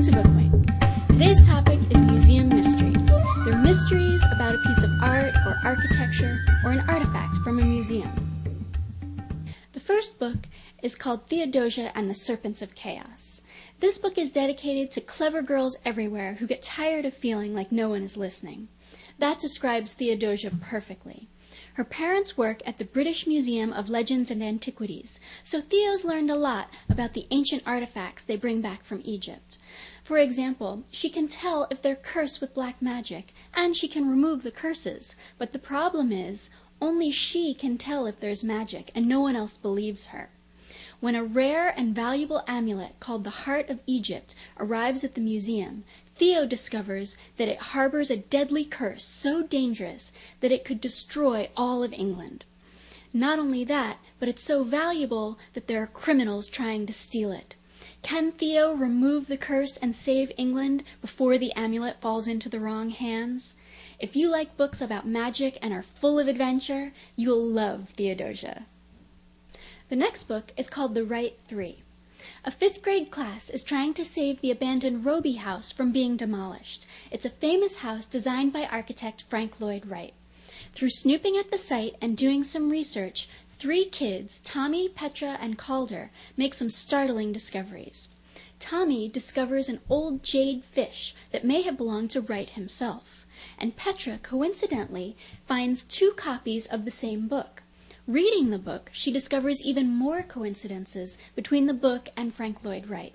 to Bookwink. Today's topic is museum mysteries. They're mysteries about a piece of art or architecture or an artifact from a museum. The first book is called Theodosia and the Serpents of Chaos. This book is dedicated to clever girls everywhere who get tired of feeling like no one is listening. That describes Theodosia perfectly. Her parents work at the British Museum of Legends and Antiquities, so Theo's learned a lot about the ancient artifacts they bring back from Egypt. For example, she can tell if they're cursed with black magic, and she can remove the curses. But the problem is, only she can tell if there's magic, and no one else believes her. When a rare and valuable amulet called the Heart of Egypt arrives at the museum, Theo discovers that it harbors a deadly curse so dangerous that it could destroy all of England. Not only that, but it's so valuable that there are criminals trying to steal it. Can Theo remove the curse and save England before the amulet falls into the wrong hands? If you like books about magic and are full of adventure, you'll love Theodosia. The next book is called The Right Three. A 5th grade class is trying to save the abandoned Roby house from being demolished. It's a famous house designed by architect Frank Lloyd Wright. Through snooping at the site and doing some research, 3 kids, Tommy, Petra, and Calder, make some startling discoveries. Tommy discovers an old jade fish that may have belonged to Wright himself, and Petra, coincidentally, finds 2 copies of the same book. Reading the book, she discovers even more coincidences between the book and Frank Lloyd Wright.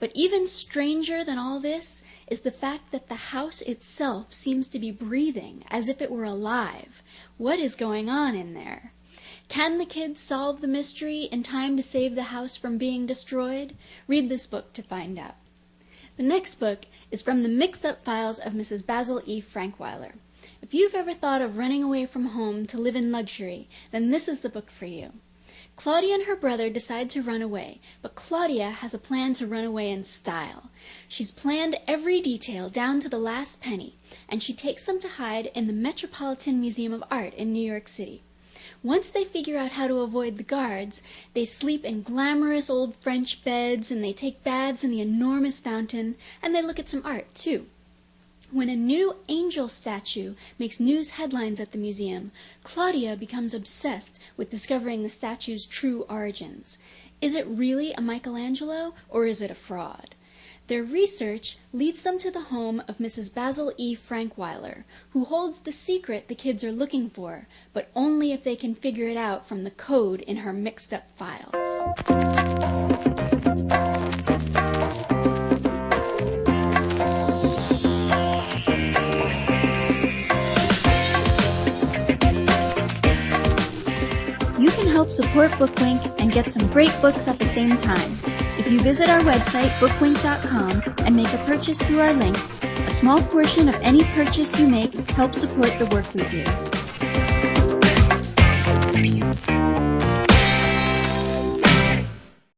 But even stranger than all this is the fact that the house itself seems to be breathing as if it were alive. What is going on in there? Can the kids solve the mystery in time to save the house from being destroyed? Read this book to find out. The next book is from the MixedUp files of Mrs. Basil E. Frankweiler. If you've ever thought of running away from home to live in luxury, then this is the book for you. Claudia and her brother decide to run away, but Claudia has a plan to run away in style. She's planned every detail down to the last penny, and she takes them to hide in the Metropolitan Museum of Art in New York City. Once they figure out how to avoid the guards, they sleep in glamorous old French beds, and they take baths in the enormous fountain, and they look at some art, too. When a new angel statue makes news headlines at the museum, Claudia becomes obsessed with discovering the statue's true origins. Is it really a Michelangelo, or is it a fraud? Their research leads them to the home of Mrs. Basil E. Frankweiler, who holds the secret the kids are looking for, but only if they can figure it out from the code in her MixedUp files. You can help support Bookwink and get some great books at the same time. If you visit our website, bookwink.com, and make a purchase through our links, a small portion of any purchase you make helps support the work we do.